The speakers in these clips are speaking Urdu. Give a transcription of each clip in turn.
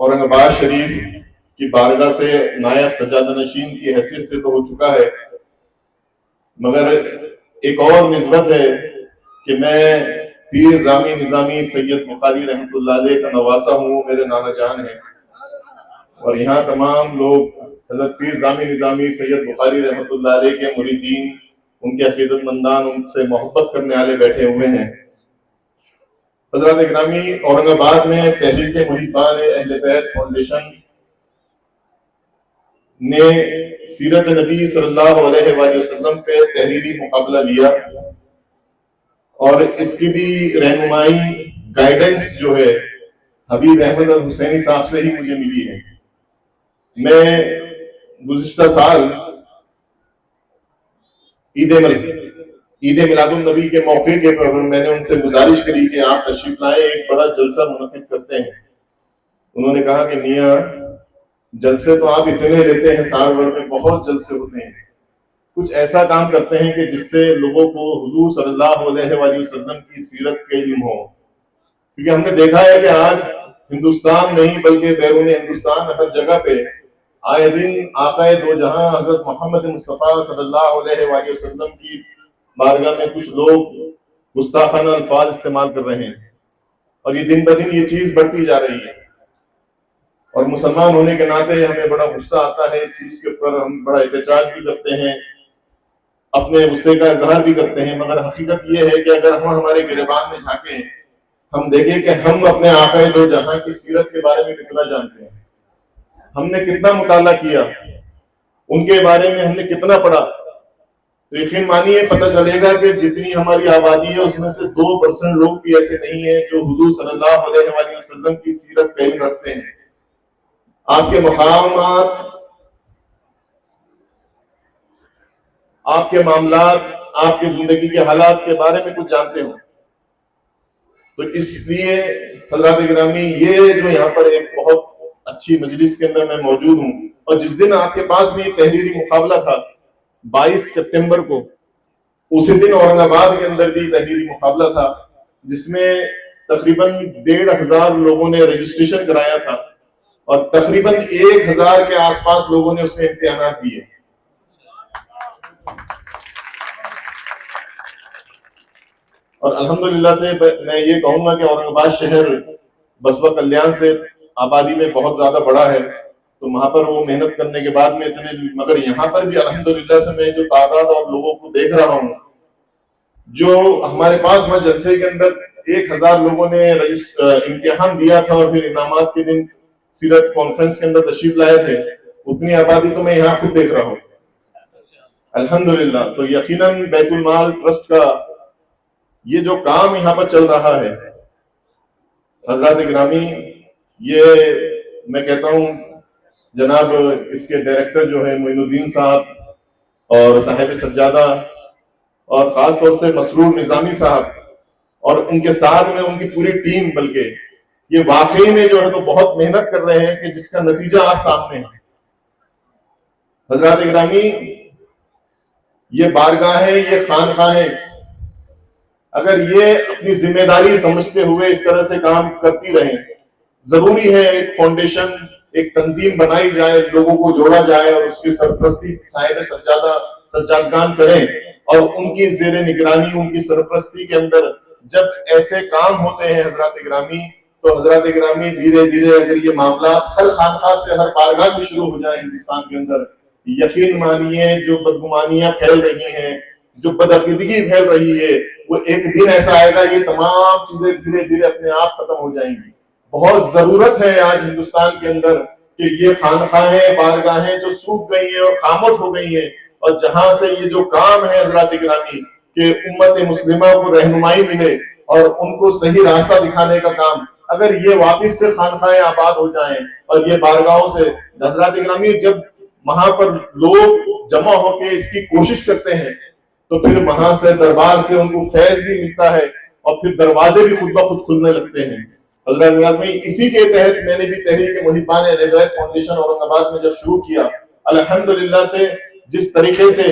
اورنگ آباد شریف کی بارگاہ سے نائب سجادہ نشین کی حیثیت سے تو ہو چکا ہے، مگر ایک اور نسبت ہے کہ میں پیر جامی نظامی سید بخاری رحمۃ اللہ علیہ کا نواسا ہوں، وہ میرے نانا جان ہیں، اور یہاں تمام لوگ حضرت پیر جامی نظامی سید بخاری رحمۃ اللہ علیہ کے مریدین، ان کے عقیدت مندان، ان سے محبت کرنے والے بیٹھے ہوئے ہیں۔ حضرات گرامی، اورنگ آباد میں تحریک محبان اہل بیت فاؤنڈیشن نے سیرت نبی صلی اللہ علیہ وآلہ وسلم پہ تحریری مقابلہ لیا، اور اس کی بھی رہنمائی گائیڈنس جو ہے حبیب احمد الحسینی صاحب سے ہی مجھے ملی ہے۔ میں گزشتہ سال عید میلاد النبی کے موقع کے پر میں نے ان سے گزارش کری کہ آپ تشریف لائیں، ایک بڑا جلسہ منعقد کرتے ہیں۔ انہوں نے کہا کہ میاں جلسے تو آپ اتنے لیتے ہیں، سال بھر میں بہت جلسے ہوتے ہیں، کچھ ایسا کام کرتے ہیں کہ جس سے لوگوں کو حضور صلی اللہ علیہ وآلہ وسلم کی سیرت کا علم ہو، کیونکہ ہم نے دیکھا ہے کہ آج ہندوستان نہیں بلکہ بیرون ہندوستان ہر جگہ پہ آئے دن آقائے دو جہاں حضرت محمد مصطفیٰ صلی اللہ علیہ وآلہ وسلم کی بارگاہ میں کچھ لوگ گستاخانہ الفاظ استعمال کر رہے ہیں، اور یہ دن بدن یہ چیز بڑھتی جا رہی ہے، اور مسلمان ہونے کے ناطے ہمیں بڑا غصہ آتا ہے اس چیز کے اوپر، ہم بڑا احتجاج بھی کرتے ہیں، اپنے غصے کا اظہار بھی کرتے ہیں، مگر حقیقت یہ ہے کہ اگر ہم ہمارے گریبان میں جھانکیں، ہم دیکھیں کہ ہم اپنے آقائے دو جہاں کی سیرت کے بارے میں کتنا جانتے ہیں، ہم نے کتنا مطالعہ کیا، ان کے بارے میں ہم نے کتنا پڑھا، تو یقین مانیے پتہ چلے گا کہ جتنی ہماری آبادی ہے اس میں سے 2% لوگ بھی ایسے نہیں ہیں جو حضور صلی اللہ علیہ وآلہ وسلم کی سیرت کا علم رکھتے ہیں۔ آپ کے مقامات، آپ کے معاملات، آپ کی زندگی کے حالات کے بارے میں کچھ جانتے ہوں، تو اس لیے حضرات گرامی یہ جو یہاں پر ایک بہت اچھی مجلس کے اندر میں موجود ہوں، اور جس دن آپ کے پاس بھی تحریری مقابلہ تھا 22 سپٹمبر کو، اسی دن اورنگ آباد کے اندر بھی تحریری مقابلہ تھا، جس میں تقریباً 1,500 لوگوں نے رجسٹریشن کرایا تھا، اور تقریباً 1,000 کے آس پاس لوگوں نے اس میں امتحانات دیے۔ اور الحمدللہ سے میں یہ کہوں گا کہ اورنگ آباد شہر بسوا کلیان سے آبادی میں بہت زیادہ بڑا ہے، تو وہاں پر وہ محنت کرنے کے بعد میں اتنے، مگر یہاں پر بھی الحمدللہ سے میں جو تعداد اور لوگوں کو دیکھ رہا ہوں، جو ہمارے پاس وہاں جلسے کے اندر 1,000 لوگوں نے امتحان دیا تھا اور پھر انعامات کے دن سیرت کانفرنس کے اندر تشریف لائے تھے، اتنی آبادی تو میں یہاں خود دیکھ رہا ہوں الحمدللہ۔ تو یقیناً بیت المال ٹرسٹ کا یہ جو کام یہاں پر چل رہا ہے حضرات گرامی، یہ میں کہتا ہوں جناب اس کے ڈائریکٹر جو ہے معین الدین صاحب اور صاحب سجادہ، اور خاص طور سے مسرور نظامی صاحب اور ان کے ساتھ میں ان کی پوری ٹیم، بلکہ یہ واقعی میں جو ہے تو بہت محنت کر رہے ہیں کہ جس کا نتیجہ آج سامنے ہے۔ حضرات گرامی، یہ بارگاہ ہے، یہ خانقاہ ہے، اگر یہ اپنی ذمہ داری سمجھتے ہوئے اس طرح سے کام کرتی رہیں، ضروری ہے ایک فاؤنڈیشن، ایک تنظیم بنائی جائے، لوگوں کو جوڑا جائے، اور اس کی سرپرستی صاحب سجادگان کریں، اور ان کی زیر نگرانی، ان کی سرپرستی کے اندر جب ایسے کام ہوتے ہیں حضرات گرامی، تو حضرات گرامی دھیرے دھیرے اگر یہ معاملات ہر خانقاہ سے، ہر بارگاہ سے شروع ہو جائیں ہندوستان کے اندر، یقین مانیے جو بدگمانیاں پھیل رہی ہیں، جو بدعقیدگی پھیل رہی ہے، وہ ایک دن ایسا آئے گا یہ تمام چیزیں دھیرے دھیرے اپنے آپ ختم ہو جائیں گی۔ بہت ضرورت ہے آج ہندوستان کے اندر کہ یہ خانقاہیں، بارگاہیں جو سوکھ گئی ہیں اور خاموش ہو گئی ہیں، اور جہاں سے یہ جو کام ہے حضرات گرامی کہ امت مسلمہ کو رہنمائی ملے اور ان کو صحیح راستہ دکھانے کا کام، اگر یہ واپس سے خانقاہیں آباد ہو جائیں اور یہ بارگاہوں سے، حضرات گرامی جب وہاں پر لوگ جمع ہو کے اس کی کوشش کرتے ہیں تو پھر وہاں سے دربار سے ان کو فیض بھی ملتا ہے، اور پھر دروازے بھی خود بخود کھلنے لگتے ہیں۔ حضرات میں اسی کے تحت میں نے بھی تحریک محبان اہل بیت فاؤنڈیشن اورنگ آباد میں جب شروع کیا، الحمدللہ سے جس طریقے سے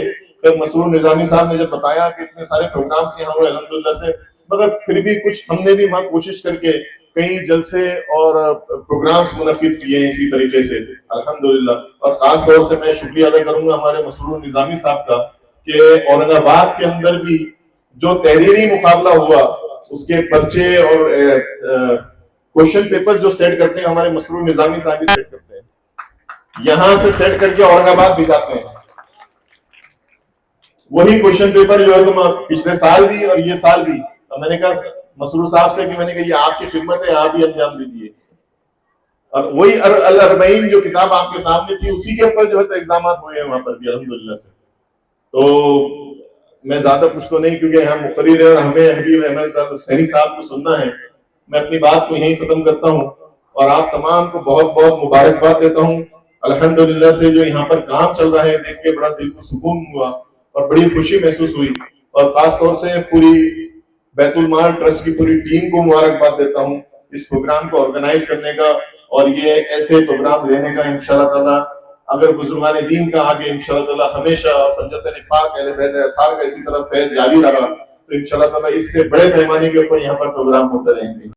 مسرور نظامی صاحب نے جب بتایا کہ اتنے سارے پروگرامز یہاں ہوئے الحمدللہ سے، مگر پھر بھی کچھ ہم نے بھی وہاں کوشش کر کے کئی جلسے اور پروگرامز منعقد کیے ہیں اسی طریقے سے الحمدللہ. اور خاص طور سے میں شکریہ ادا کروں گا ہمارے مسرور نظامی صاحب کا کہ اورنگ آباد کے اندر بھی جو تحریری مقابلہ ہوا اس کے پرچے اور کوشچن پیپر جو سیٹ کرتے ہیں ہمارے مسرور نظامی صاحب ہی سیٹ کرتے ہیں. یہاں سے سیٹ کر کے اورنگ آباد بھی جاتے ہیں. وہی کوشچن پیپر جو ہے تم پچھلے سال بھی اور یہ سال بھی. میں نے کہا مسرور صاحب سے کہ میں نے کہا یہ آپ کی خدمت ہے, آپ ہی انجام دیجیے. اور وہی الاربعین جو کتاب آپ کے سامنے تھی اسی کے اوپر جو ہے تو ایگزامات ہوئے ہیں وہاں پر بھی الحمدللہ سے. تو میں زیادہ کچھ تو نہیں کیونکہ ہم مقرر ہیں اور ہمیں حبیب احمد حسینی صاحب کو سننا ہے. میں اپنی بات کو یہیں ختم کرتا ہوں اور آپ تمام کو بہت بہت مبارکباد دیتا ہوں. الحمدللہ سے جو یہاں پر کام چل رہا ہے دیکھ کے بڑا دل کو سکون ہوا اور بڑی خوشی محسوس ہوئی. اور خاص طور سے پوری بیت المال ٹرسٹ کی پوری ٹیم کو مبارکباد دیتا ہوں اس پروگرام کو آرگنائز کرنے کا اور یہ ایسے پروگرام لینے کا. انشاءاللہ تعالیٰ اگر بزرگان دین کا آگے انشاءاللہ تعالیٰ ہمیشہ پنجتن پاک اہل بیت اطہار کا اسی طرح فیض جاری رہا تو انشاءاللہ تعالیٰ اس سے بڑے پیمانے کے اوپر یہاں پر پروگرام ہوتے رہیں گے.